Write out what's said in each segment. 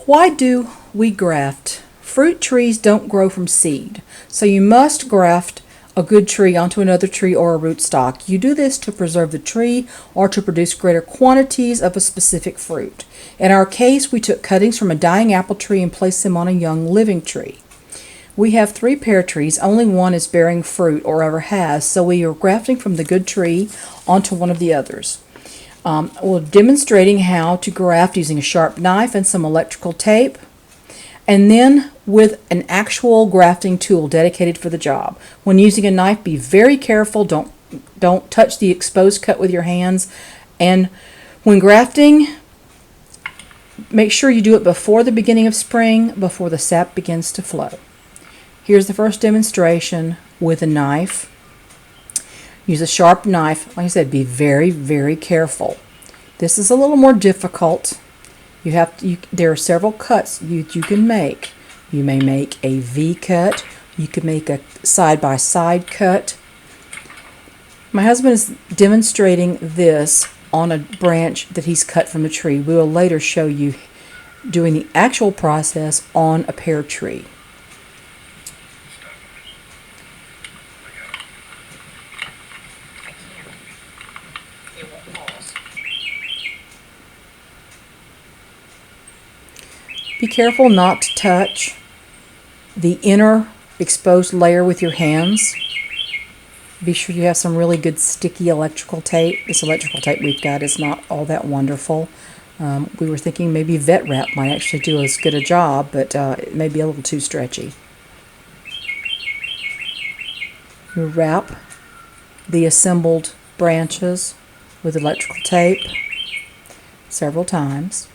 Why do we graft? Fruit trees don't grow from seed, so you must graft a good tree onto another tree or a rootstock. You do this to preserve the tree or to produce greater quantities of a specific fruit. In our case, we took cuttings from a dying apple tree and placed them on a young living tree. We have 3 pear trees, only one is bearing fruit or ever has, so we are grafting from the good tree onto one of the others. We're demonstrating how to graft using a sharp knife and some electrical tape, and then with an actual grafting tool dedicated for the job. When using a knife, be very careful. Don't touch the exposed cut with your hands. And when grafting, make sure you do it before the beginning of spring, before the sap begins to flow. Here's the first demonstration with a knife. Use a sharp knife. Like I said, be very, very careful. This is a little more difficult. There are several cuts you can make. You may make a V cut. You can make a side-by-side cut. My husband is demonstrating this on a branch that he's cut from a tree. We will later show you doing the actual process on a pear tree. Be careful not to touch the inner exposed layer with your hands. Be sure you have some really good sticky electrical tape. This electrical tape we've got is not all that wonderful. We were thinking maybe vet wrap might actually do as good a job, but it may be a little too stretchy. You wrap the assembled branches with electrical tape several times.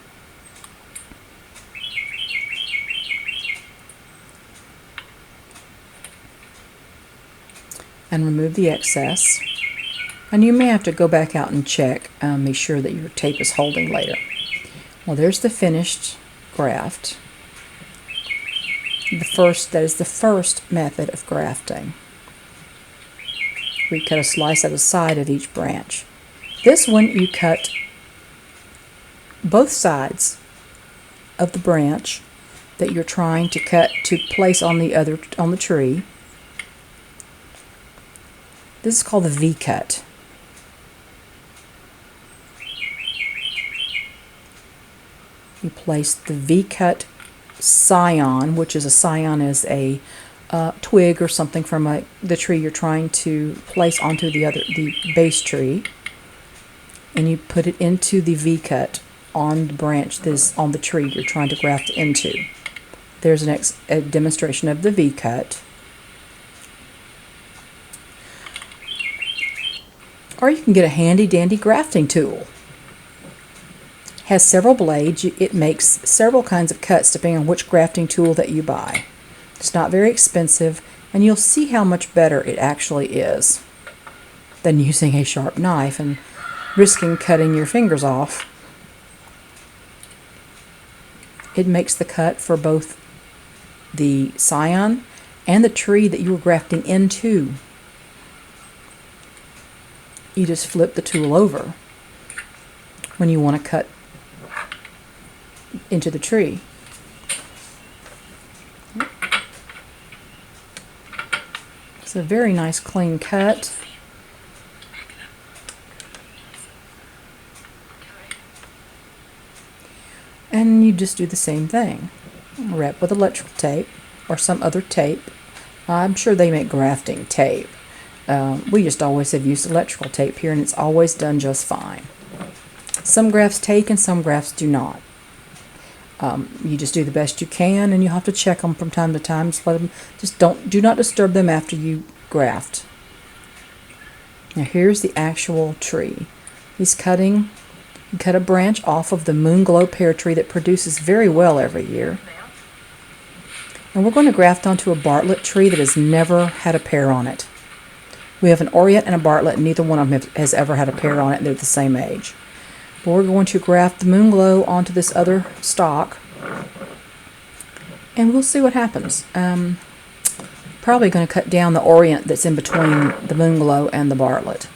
And remove the excess. And you may have to go back out and check, make sure that your tape is holding later. Well, there's the finished graft. That is the first method of grafting. We cut a slice at the side of each branch. This one you cut both sides of the branch that you're trying to cut to place on the tree. This is called the V cut. You place the V cut Scion, which is a twig or something from the tree you're trying to place onto the base tree, and you put it into the V cut on the branch that is on the tree you're trying to graft into. There's a demonstration of the V cut. Or you can get a handy dandy grafting tool. It has several blades. It makes several kinds of cuts depending on which grafting tool that you buy. It's not very expensive, and you'll see how much better it actually is than using a sharp knife and risking cutting your fingers off. It makes the cut for both the Scion and the tree that you were grafting into. You just flip the tool over when you want to cut into the tree. It's a very nice clean cut. And you just do the same thing. Wrap with electrical tape or some other tape. I'm sure they make grafting tape. We just always have used electrical tape here, and it's always done just fine. Some grafts take and some grafts do not. You just do the best you can, and you have to check them from time to time. Do not disturb them after you graft. Now here's the actual tree. He's cut a branch off of the Moonglow pear tree that produces very well every year. And we're going to graft onto a Bartlett tree that has never had a pear on it. We have an Orient and a Bartlett, and neither one of them has ever had a pear on it, and they're the same age. But we're going to graft the Moonglow onto this other stalk, and we'll see what happens. Probably going to cut down the Orient that's in between the Moonglow and the Bartlett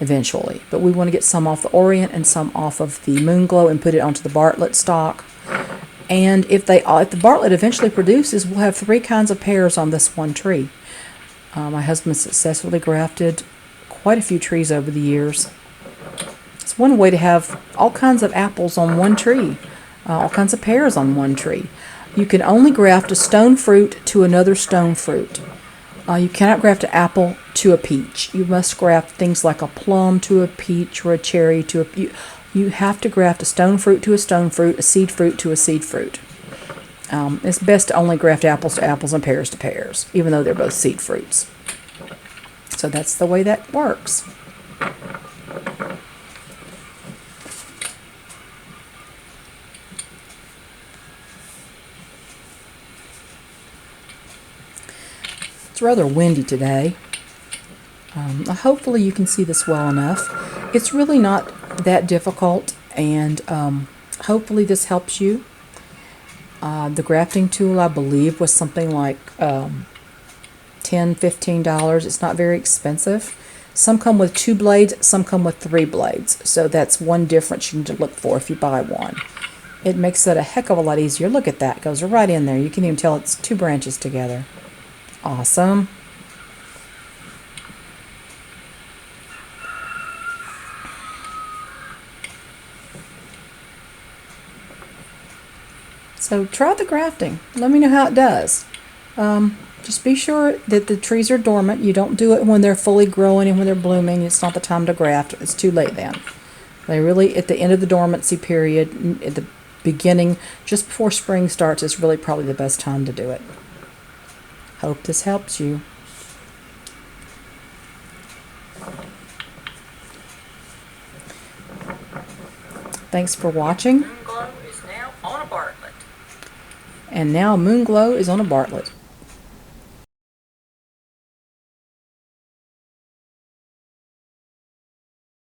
eventually. But we want to get some off the Orient and some off of the Moonglow and put it onto the Bartlett stalk. And if the Bartlett eventually produces, we'll have 3 kinds of pears on this one tree. My husband successfully grafted quite a few trees over the years. It's one way to have all kinds of apples on one tree, all kinds of pears on one tree. You can only graft a stone fruit to another stone fruit. You cannot graft an apple to a peach. You must graft things like a plum to a peach or a cherry to a... You have to graft a stone fruit to a stone fruit, a seed fruit to a seed fruit. It's best to only graft apples to apples and pears to pears, even though they're both seed fruits. So that's the way that works. It's rather windy today. Hopefully you can see this well enough. It's really not that difficult, and hopefully this helps you. The grafting tool, I believe, was something like $10–15. It's not very expensive. Some come with 2 blades, some come with 3 blades. So that's one difference you need to look for if you buy one. It makes it a heck of a lot easier. Look at that. It goes right in there. You can even tell it's 2 branches together. Awesome. So try the grafting. Let me know how it does. Just be sure that the trees are dormant. You don't do it when they're fully growing and when they're blooming. It's not the time to graft. It's too late then. They really, at the end of the dormancy period, at the beginning, just before spring starts, is really probably the best time to do it. Hope this helps you. Thanks for watching. Moonglow is now on a Bartlett. And now Moonglow is on a Bartlett.